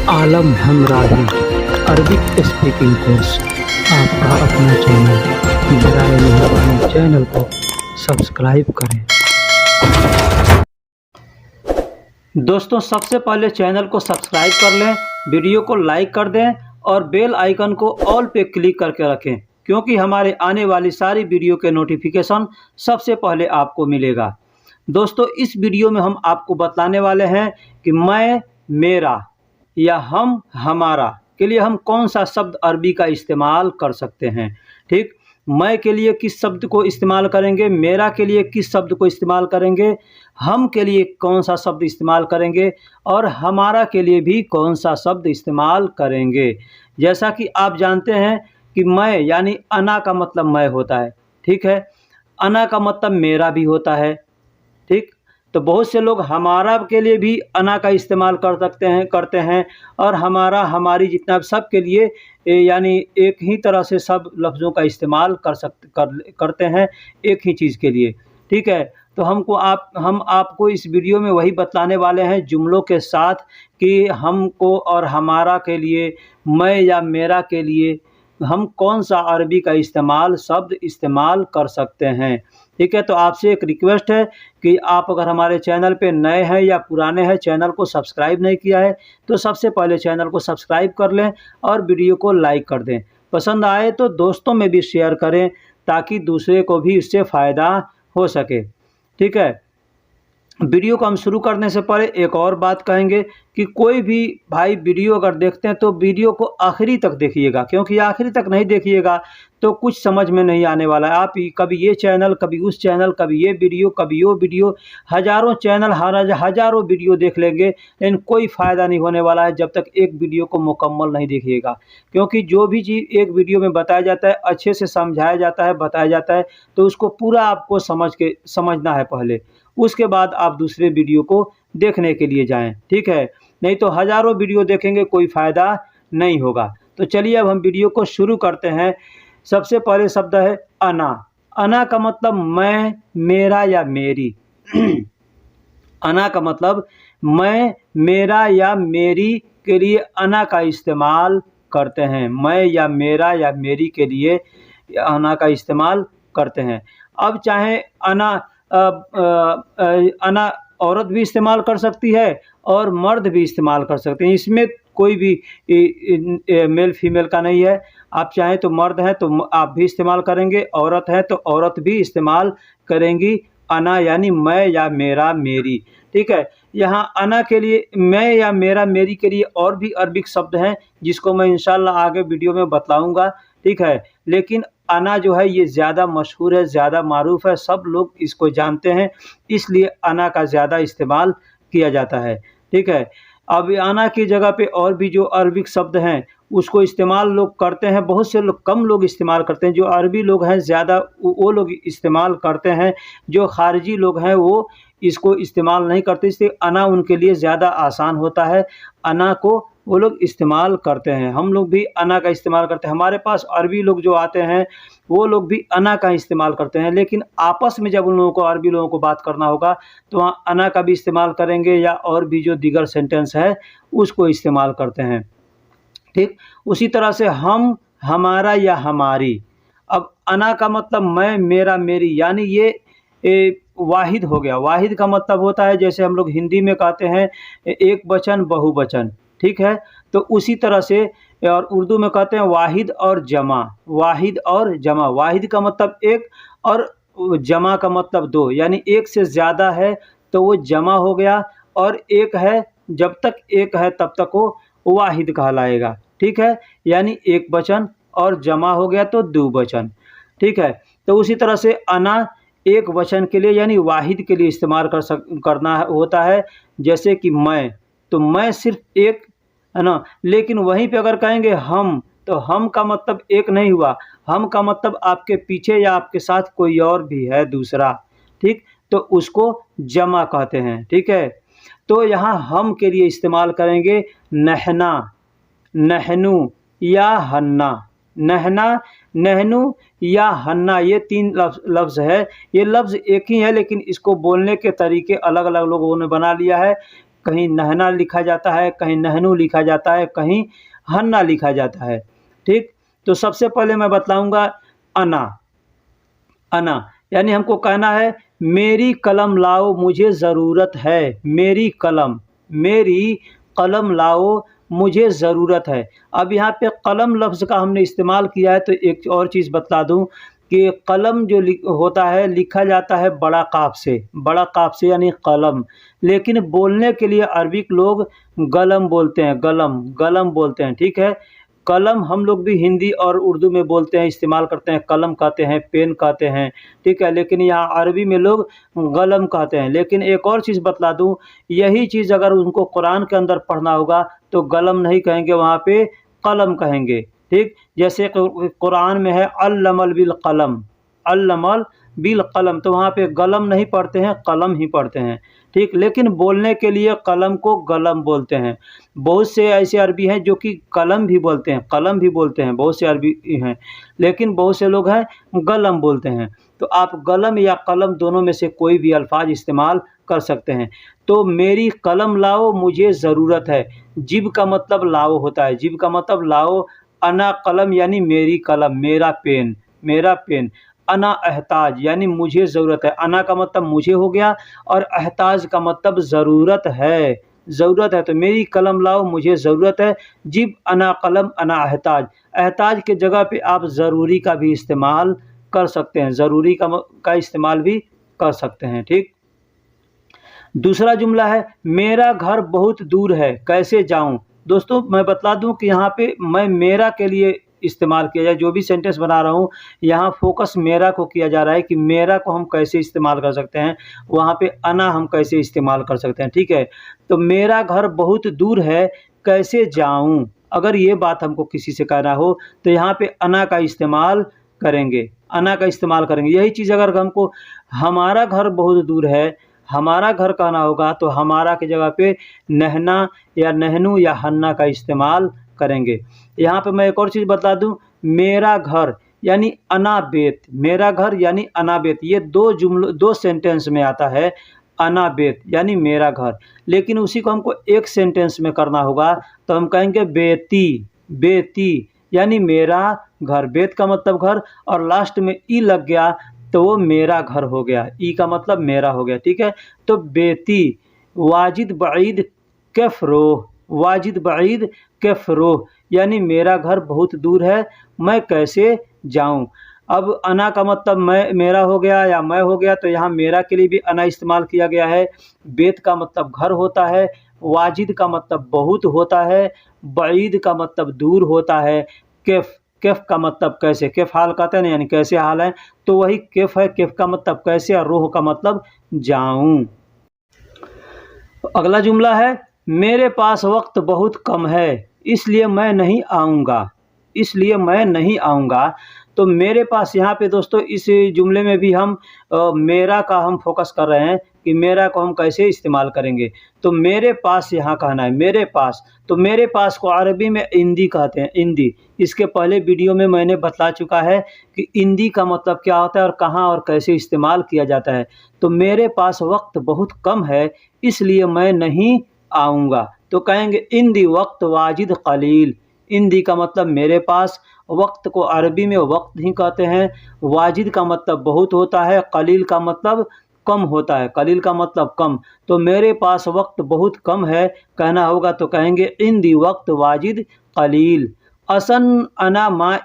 आलम हमराही Arabic speaking course आपका अपना channel. बराए मेहरबानी चैनल को सब्सक्राइब करें। दोस्तों, सबसे पहले चैनल को सब्सक्राइब कर लें, वीडियो को लाइक कर दें और बेल आइकन को ऑल पे क्लिक करके रखें, क्योंकि हमारे आने वाली सारी वीडियो के नोटिफिकेशन सबसे पहले आपको मिलेगा। दोस्तों, इस वीडियो में हम आपको बताने वाले हैं कि मैं, मेरा या हम, हमारा के लिए हम कौन सा शब्द अरबी का इस्तेमाल कर सकते हैं। ठीक, मैं के लिए किस शब्द को इस्तेमाल करेंगे, मेरा के लिए किस शब्द को इस्तेमाल करेंगे, हम के लिए कौन सा शब्द इस्तेमाल करेंगे और हमारा के लिए भी कौन सा शब्द इस्तेमाल करेंगे। जैसा कि आप जानते हैं कि मैं यानी अना का मतलब मैं होता है। ठीक है, अना का मतलब मेरा भी होता है। ठीक, तो बहुत से लोग हमारा के लिए भी अना का इस्तेमाल करते हैं और हमारा, हमारी जितना सब के लिए यानी एक ही तरह से सब लफ्ज़ों का इस्तेमाल करते हैं एक ही चीज़ के लिए। ठीक है, तो हम आपको इस वीडियो में वही बतलाने वाले हैं जुमलों के साथ कि हमको और हमारा के लिए, मैं या मेरा के लिए हम कौन सा अरबी का शब्द इस्तेमाल कर सकते हैं। ठीक है, तो आपसे एक रिक्वेस्ट है कि आप अगर हमारे चैनल पे नए हैं या पुराने हैं, चैनल को सब्सक्राइब नहीं किया है तो सबसे पहले चैनल को सब्सक्राइब कर लें और वीडियो को लाइक कर दें। पसंद आए तो दोस्तों में भी शेयर करें ताकि दूसरे को भी इससे फ़ायदा हो सके। ठीक है, वीडियो को हम शुरू करने से पहले एक और बात कहेंगे कि कोई भी भाई वीडियो अगर देखते हैं तो वीडियो को आखिरी तक देखिएगा, क्योंकि आखिरी तक नहीं देखिएगा तो कुछ समझ में नहीं आने वाला है। आप कभी ये चैनल, कभी उस चैनल, कभी ये वीडियो, कभी वो वीडियो, हज़ारों चैनल, हज़ारों वीडियो देख लेंगे, लेकिन कोई फ़ायदा नहीं होने वाला है जब तक एक वीडियो को मुकम्मल नहीं देखिएगा। क्योंकि जो भी चीज़ एक वीडियो में बताया जाता है, अच्छे से समझाया जाता है, बताया जाता है, तो उसको पूरा आपको समझना है पहले, उसके बाद आप दूसरे वीडियो को देखने के लिए जाएं। ठीक है, नहीं तो हज़ारों वीडियो देखेंगे, कोई फ़ायदा नहीं होगा। तो चलिए अब हम वीडियो को शुरू करते हैं। सबसे पहले शब्द है अना। अना का मतलब मैं, मेरा या मेरी। अना का मतलब मैं, मेरा या मेरी के लिए अना का इस्तेमाल करते हैं। मैं या मेरा या मेरी के लिए अना का इस्तेमाल करते हैं। अब चाहे अना अना औरत भी इस्तेमाल कर सकती है और मर्द भी इस्तेमाल कर सकते हैं। इसमें कोई भी मेल फीमेल का नहीं है। आप चाहें तो मर्द हैं तो आप भी इस्तेमाल करेंगे, औरत है तो औरत भी इस्तेमाल करेंगी अना यानी मैं या मेरा, मेरी। ठीक है, यहाँ अना के लिए, मैं या मेरा, मेरी के लिए और भी अरबिक शब्द हैं जिसको मैं इंशाल्लाह आगे वीडियो में बतलाऊँगा। ठीक है, लेकिन अना जो है ये ज़्यादा मशहूर है, ज़्यादा मारूफ़ है, सब लोग इसको जानते हैं, इसलिए अना का ज़्यादा इस्तेमाल किया जाता है। ठीक है, अब अना की जगह पे और भी जो अरबिक शब्द हैं उसको इस्तेमाल लोग करते हैं, बहुत से लोग, कम लोग इस्तेमाल करते हैं। जो अरबी लोग हैं ज़्यादा वो लोग इस्तेमाल करते हैं, जो ख़ारिजी लोग हैं वो इसको इस्तेमाल नहीं करते, इसलिए अना उनके लिए ज़्यादा आसान होता है। अना को वो लोग इस्तेमाल करते हैं, हम लोग भी अना का इस्तेमाल करते हैं। हमारे पास अरबी लोग जो आते हैं वो लोग भी अना का इस्तेमाल करते हैं, लेकिन आपस में जब उन लोगों को, अरबी लोगों को बात करना होगा तो वहाँ अना का भी इस्तेमाल करेंगे या और भी जो दीगर सेंटेंस है उसको इस्तेमाल करते हैं। ठीक, उसी तरह से हम, हमारा या हमारी। अब अना का मतलब मैं, मेरा, मेरी, यानी ये वाहिद हो गया। वाहिद का मतलब होता है जैसे हम लोग हिंदी में कहते हैं एक वचन बहुवचन। ठीक है, तो उसी तरह से और उर्दू में कहते हैं वाहिद और जमा। वाहिद और जमा, वाहिद का मतलब एक और जमा का मतलब दो, यानी एक से ज़्यादा है तो वो जमा हो गया, और एक है, जब तक एक है तब तक वो वाहिद कहलाएगा। ठीक है, यानी एक वचन और जमा हो गया तो द्विवचन। ठीक है, तो उसी तरह से अना एक वचन के लिए यानी वाहिद के लिए इस्तेमाल करना होता है, जैसे कि मैं, तो मैं सिर्फ एक है ना। लेकिन वहीं पे अगर कहेंगे हम, तो हम का मतलब एक नहीं हुआ, हम का मतलब आपके पीछे या आपके साथ कोई और भी है दूसरा। ठीक, तो उसको जमा कहते हैं। ठीक है, तो यहाँ हम के लिए इस्तेमाल करेंगे नहना, नहनू या हन्ना। नहना, नहनू या हन्ना, ये तीन लफ्ज़ है। ये लफ्ज़ एक ही है लेकिन इसको बोलने के तरीके अलग अलग लोगों ने बना लिया है। कहीं नहना लिखा जाता है, कहीं नहनू लिखा जाता है, कहीं हन्ना लिखा जाता है। ठीक, तो सबसे पहले मैं बतलाऊंगा अना। अना यानी हमको कहना है मेरी कलम लाओ मुझे ज़रूरत है, मेरी कलम लाओ मुझे ज़रूरत है। अब यहाँ पे कलम लफ्ज़ का हमने इस्तेमाल किया है, तो एक और चीज़ बतला दूँ कि कलम जो होता है लिखा जाता है बड़ा काफ से यानी कलम, लेकिन बोलने के लिए अरबिक लोग गलम बोलते हैं, गलम बोलते हैं। ठीक है, कलम हम लोग भी हिंदी और उर्दू में बोलते हैं, इस्तेमाल करते हैं, कलम कहते हैं, पेन कहते हैं। ठीक है, लेकिन यहाँ अरबी में लोग गलम कहते हैं। लेकिन एक और चीज़ बतला दूँ, यही चीज़ अगर उनको कुरान के अंदर पढ़ना होगा तो गलम नहीं कहेंगे, वहाँ पे कलम कहेंगे। ठीक, जैसे कुरान में है अल्लमल बिल कलम, तो वहाँ पे गलम नहीं पढ़ते हैं, कलम ही पढ़ते हैं। ठीक, लेकिन बोलने के लिए कलम को गलम बोलते हैं। बहुत से ऐसे अरबी हैं जो कि कलम भी बोलते हैं, बहुत से अरबी हैं, लेकिन बहुत से लोग हैं गलम बोलते हैं। तो आप गलम या कलम दोनों में से कोई भी अल्फाज इस्तेमाल कर सकते हैं। तो मेरी कलम लाओ मुझे ज़रूरत है, जिब का मतलब लाओ होता है, जिब का मतलब लाओ। अना कलम यानी मेरी कलम, मेरा पेन। अना एहताज यानी मुझे ज़रूरत है, अना का मतलब मुझे हो गया और एहताज का मतलब ज़रूरत है, तो मेरी कलम लाओ मुझे ज़रूरत है। जिब अना कलम अना एहताज के जगह पे आप ज़रूरी का भी इस्तेमाल कर सकते हैं, ज़रूरी का इस्तेमाल भी कर सकते हैं। ठीक, दूसरा जुमला है मेरा घर बहुत दूर है कैसे जाऊं। दोस्तों मैं बतला दूं कि यहाँ पे मैं मेरा के लिए इस्तेमाल किया जाए, जो भी सेंटेंस बना रहा हूँ यहाँ फोकस मेरा को किया जा रहा है कि मेरा को हम कैसे इस्तेमाल कर सकते हैं, वहाँ पे अना हम कैसे इस्तेमाल कर सकते हैं। ठीक है, तो मेरा घर बहुत दूर है कैसे जाऊं, अगर ये बात हमको किसी से कहना हो तो यहाँ पे अना का इस्तेमाल करेंगे, यही चीज़ अगर हमको हमारा घर बहुत दूर है, हमारा घर कहना होगा तो हमारा की जगह पे नहना या नहनू या हन्ना का इस्तेमाल करेंगे। यहाँ पे मैं एक और चीज़ बता दूं, मेरा घर यानी अनाबेत, ये दो सेंटेंस में आता है, अनाबेत यानी मेरा घर। लेकिन उसी को हमको एक सेंटेंस में करना होगा तो हम कहेंगे बेती यानी मेरा घर, बेत का मतलब घर और लास्ट में ई लग गया तो वो मेरा घर हो गया, ई का मतलब मेरा हो गया। ठीक है, तो बेती वाजिद बईद कैफरोह यानी मेरा घर बहुत दूर है मैं कैसे जाऊं। अब अना का मतलब मेरा हो गया या मैं हो गया, तो यहाँ मेरा के लिए भी अना इस्तेमाल किया गया है। बेत का मतलब घर होता है, वाजिद का मतलब बहुत होता है, बईद का मतलब दूर होता है, कैफ का मतलब कैसे, कैफ हाल कहते हैं ना, यानी कैसे हाल है, तो वही कैफ है। कैफ का मतलब कैसे और रोह का मतलब जाऊं। अगला जुमला है मेरे पास वक्त बहुत कम है इसलिए मैं नहीं आऊँगा। तो मेरे पास यहाँ पे दोस्तों इस जुमले में भी हम मेरा का हम फोकस कर रहे हैं कि मेरा को हम कैसे इस्तेमाल करेंगे। तो मेरे पास यहाँ कहना है, मेरे पास, तो मेरे पास को अरबी में इंदी कहते हैं, इंदी। इसके पहले वीडियो में मैंने बतला चुका है कि इंदी का मतलब क्या होता है और कहाँ और कैसे इस्तेमाल किया जाता है। तो मेरे पास वक्त बहुत कम है इसलिए मैं नहीं आऊँगा, तो कहेंगे इंदी वक्त वाजिद कलील। इंदी का मतलब मेरे पास, वक्त को अरबी में वक्त ही कहते हैं, वाजिद का मतलब बहुत होता है, कलील का मतलब कम होता है, कलील का मतलब कम। तो मेरे पास वक्त बहुत कम है कहना होगा तो कहेंगे इंदी वक्त वाजिद कलील। असन अना मा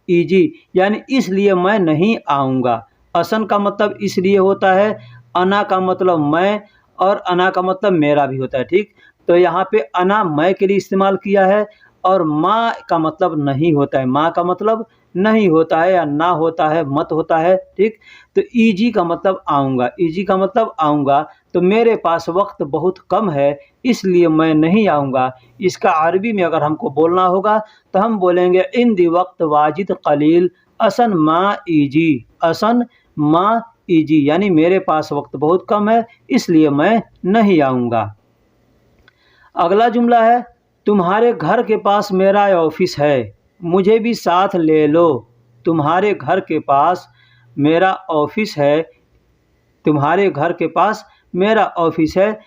ईजी यानी इसलिए मैं नहीं आऊँगा। असन का मतलब इसलिए होता है, अना का मतलब मैं और अना का मतलब मेरा भी होता है। ठीक, तो यहाँ पे अना मैं के लिए इस्तेमाल किया है और माँ का मतलब नहीं होता है, माँ का मतलब नहीं होता है या ना होता है, मत होता है। ठीक, तो ईजी का मतलब आऊँगा, तो मेरे पास वक्त बहुत कम है इसलिए मैं नहीं आऊँगा। इसका अरबी में अगर हमको बोलना होगा तो हम बोलेंगे इंदी वक्त वाजिद कलील असन मा ईजी यानी मेरे पास वक्त बहुत कम है इसलिए मैं नहीं आऊँगा। अगला जुमला है तुम्हारे घर के पास मेरा ऑफिस है मुझे भी साथ ले लो। तुम्हारे घर के पास मेरा ऑफिस है, तुम्हारे घर के पास मेरा ऑफिस है,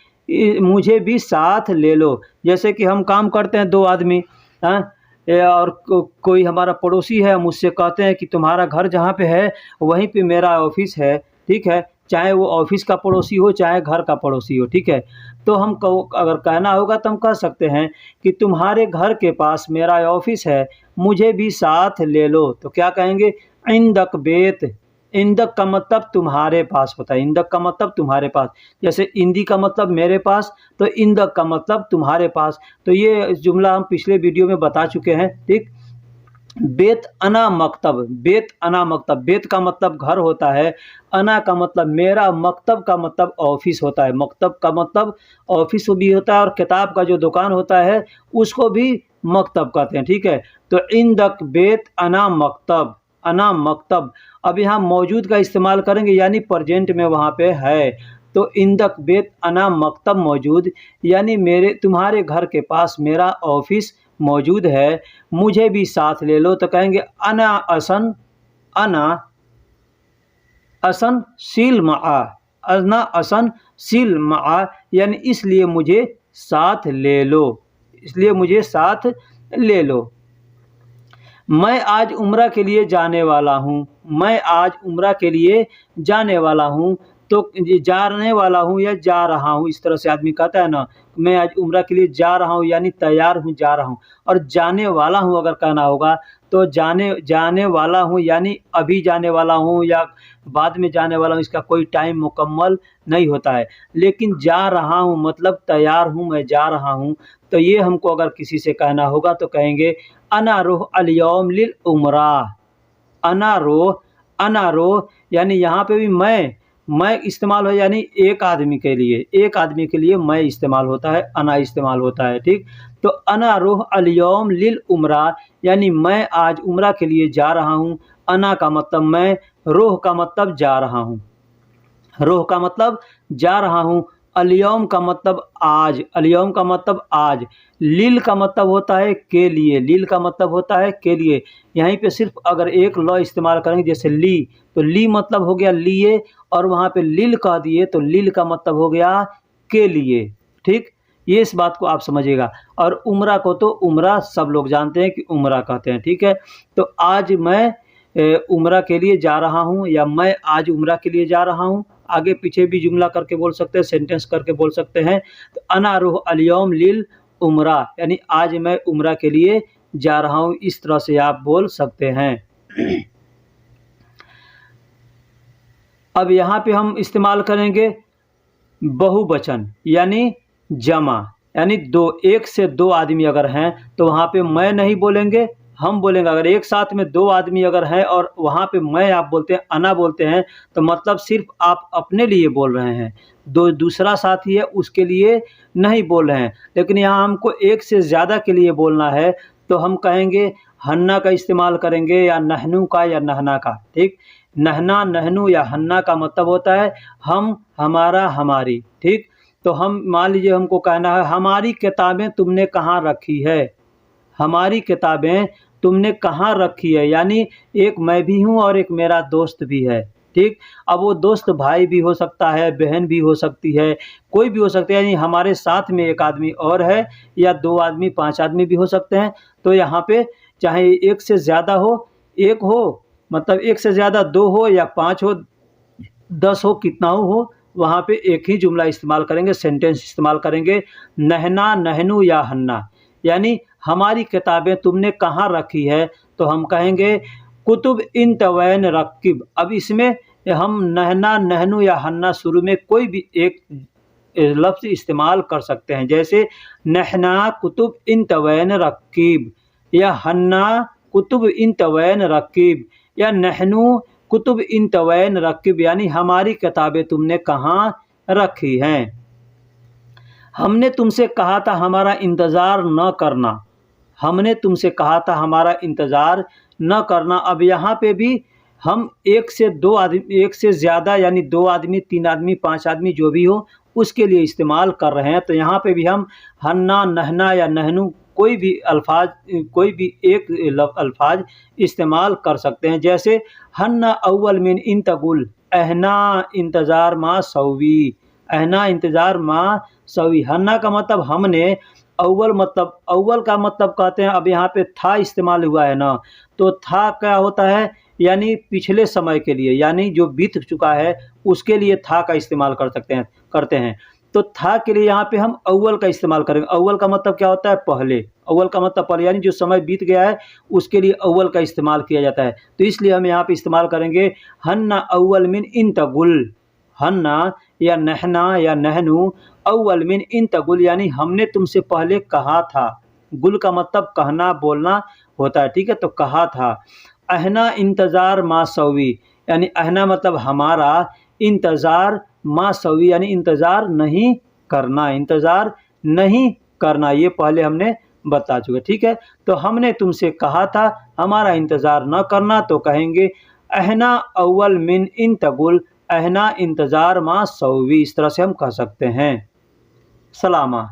मुझे भी साथ ले लो। जैसे कि हम काम करते हैं 2 आदमी, हाँ, और कोई हमारा पड़ोसी है, हम उससे कहते हैं कि तुम्हारा घर जहाँ पे है वहीं पे मेरा ऑफिस है, ठीक है? चाहे वो ऑफिस का पड़ोसी हो, चाहे घर का पड़ोसी हो, ठीक है? तो हम कहो अगर कहना होगा तो हम कह सकते हैं कि तुम्हारे घर के पास मेरा ऑफिस है, मुझे भी साथ ले लो। तो क्या कहेंगे? इंदक बेत। इंदक का मतलब तुम्हारे पास होता है, इंदक का मतलब तुम्हारे पास। जैसे इंदी का मतलब मेरे पास, तो इंदक का मतलब तुम्हारे पास। तो ये जुमला हम पिछले वीडियो में बता चुके हैं, ठीक? बेत अना मकतब, बेत अना मकतब, बेत का मतलब घर होता है, अना का मतलब मेरा, मकतब का मतलब ऑफिस होता है। मकतब का मतलब ऑफिस भी होता है, और किताब का जो दुकान होता है उसको भी मकतब कहते हैं, ठीक है? तो इंदक बेत अना मकतब, अना मकतब। अब यहाँ मौजूद का इस्तेमाल करेंगे, यानी प्रेजेंट में वहाँ पे है। तो इंदक बेत अना मकतब मौजूद, यानी मेरे तुम्हारे घर के पास मेरा ऑफिस मौजूद है, मुझे भी साथ ले लो। तो कहेंगे अना असन, अना असन सील मआ, अना असन सील मआ, यानी इसलिए मुझे साथ ले लो, इसलिए मुझे साथ ले लो। मैं आज उम्रा के लिए जाने वाला हूँ, मैं आज उम्रा के लिए जाने वाला हूँ। तो ये जाने वाला हूँ या जा रहा हूँ, इस तरह से आदमी कहता है ना, मैं आज उम्रा के लिए जा रहा हूँ, यानी तैयार हूँ, जा रहा हूँ। और जाने वाला हूँ अगर कहना होगा तो जाने जाने वाला हूँ, यानी अभी जाने वाला हूँ या बाद में जाने वाला हूँ, इसका कोई टाइम मुकम्मल नहीं होता है। लेकिन जा रहा हूँ मतलब तैयार हूँ, मैं जा रहा हूँ। तो ये हमको अगर किसी से कहना होगा तो कहेंगे अना रोह अल-यौम लिल उमरा। अना रोह, अना रोह, यानी यहाँ पे भी मैं इस्तेमाल हो, यानी एक आदमी के लिए, एक आदमी के लिए मैं इस्तेमाल होता है, अना इस्तेमाल होता है, ठीक? तो अना रोह अल-यौम लिल उमरा, यानी मैं आज उम्रा के लिए जा रहा हूँ। अना का मतलब मैं, रोह का मतलब जा रहा हूँ, रोह का मतलब जा रहा हूँ। अल-यौम का मतलब आज, अल-यौम का मतलब आज। लिल का मतलब होता है के लिए, लिल का मतलब होता है के लिए। यहीं पे सिर्फ अगर एक लॉ इस्तेमाल करेंगे, जैसे ली, तो ली मतलब हो गया लिए, और वहाँ पे लिल कह दिए तो लिल का मतलब हो गया के लिए, ठीक? ये इस बात को आप समझिएगा। और उम्रा को तो उम्रा सब लोग जानते हैं कि उम्रा कहते हैं, ठीक है? तो आज मैं उम्रा के लिए जा रहा हूँ, या मैं आज उम्रा के लिए जा रहा हूँ। आगे पीछे भी जुमला करके बोल सकते हैं, सेंटेंस करके बोल सकते हैं। तो अना रुह अल-यौम लिल उम्रा, यानी आज मैं उम्रा के लिए जा रहा हूँ, इस तरह से आप बोल सकते हैं। अब यहाँ पे हम इस्तेमाल करेंगे बहुवचन, यानी जमा, यानी दो, एक से दो आदमी अगर हैं तो वहाँ पे मैं नहीं बोलेंगे, हम बोलेंगे। अगर एक साथ में दो आदमी अगर हैं और वहाँ पे मैं आप बोलते हैं, अना बोलते हैं, तो मतलब सिर्फ आप अपने लिए बोल रहे हैं, दो दूसरा साथी है उसके लिए नहीं बोल रहे हैं। लेकिन यहाँ हमको एक से ज़्यादा के लिए बोलना है, तो हम कहेंगे हन्ना का इस्तेमाल करेंगे, या नहनू का, या नहना का, ठीक? नहना, नहनू या हन्ना का मतलब होता है हम, हमारा, हमारी, ठीक? तो हम मान लीजिए हमको कहना है हमारी किताबें तुमने कहाँ रखी है, हमारी किताबें तुमने कहाँ रखी है, यानी एक मैं भी हूँ और एक मेरा दोस्त भी है, ठीक? अब वो दोस्त भाई भी हो सकता है, बहन भी हो सकती है, कोई भी हो सकता है, यानी हमारे साथ में एक आदमी और है, या दो आदमी, पांच आदमी भी हो सकते हैं। तो यहाँ पे चाहे एक से ज़्यादा हो, एक हो मतलब एक से ज़्यादा, दो हो या पाँच हो, 10 हो, कितना हो, वहाँ पे एक ही जुमला इस्तेमाल करेंगे, सेंटेंस इस्तेमाल करेंगे, नहना, नहनू या हन्ना, यानी हमारी किताबें तुमने कहाँ रखी है। तो हम कहेंगे कुतुब इन तवैन रक्किब। अब इसमें हम नहना, नहनू या हन्ना शुरू में कोई भी एक लफ्ज़ इस्तेमाल कर सकते हैं, जैसे नहना कुतुब इन तवैन रक्किब, या हन्ना कुतुब इन तवैन रक्किब, या नहनू कुतुब इन तवैन रक्किब, यानी हमारी किताबें तुमने कहाँ रखी हैं। हमने तुमसे कहा था हमारा इंतज़ार न करना, हमने तुमसे कहा था हमारा इंतज़ार न करना। अब यहाँ पे भी हम एक से दो आदमी, एक से ज़्यादा, यानी दो आदमी, तीन आदमी, पांच आदमी, जो भी हो उसके लिए इस्तेमाल कर रहे हैं। तो यहाँ पे भी हम हन्ना, नहना या नहनू कोई भी अल्फाज, कोई भी एक अल्फाज इस्तेमाल कर सकते हैं। जैसे हन्ना अव्वल मिन इन तगुल अहना इंतज़ार मा सौवी, अहना इंतज़ार माँ सवी। हन्ना का मतलब हमने, अव्वल मतलब, अव्वल का मतलब कहते हैं, अब यहाँ पे था इस्तेमाल हुआ है ना, तो था क्या होता है, यानी पिछले समय के लिए, यानी जो बीत चुका है उसके लिए था का इस्तेमाल करते हैं। तो था के लिए यहाँ पे हम अव्वल का इस्तेमाल करेंगे। अव्वल का मतलब क्या होता है, पहले। अव्वल का मतलब पहले, यानी जो समय बीत गया है उसके लिए अव्वल का इस्तेमाल किया जाता है। तो इसलिए हम यहाँ पे इस्तेमाल करेंगे हन्ना अव्वल मिन इन तगुल। हन्ना या नहना या नहनु अव्वल मिन इन तगुल, यानी हमने तुमसे पहले कहा था। गुल का मतलब कहना, बोलना होता है, ठीक है, तो कहा था। अहना इंतज़ार मा सवी, यानी अहना मतलब हमारा, इंतज़ार मा सवी यानी इंतज़ार नहीं करना, इंतज़ार नहीं करना, ये पहले हमने बता चुके, ठीक है। तो हमने तुमसे कहा था हमारा इंतज़ार न करना, तो कहेंगे अहना अव्वल मिन इन तगुल अहना इंतज़ार मा सवी। इस तरह से हम कह सकते हैं। सलामा।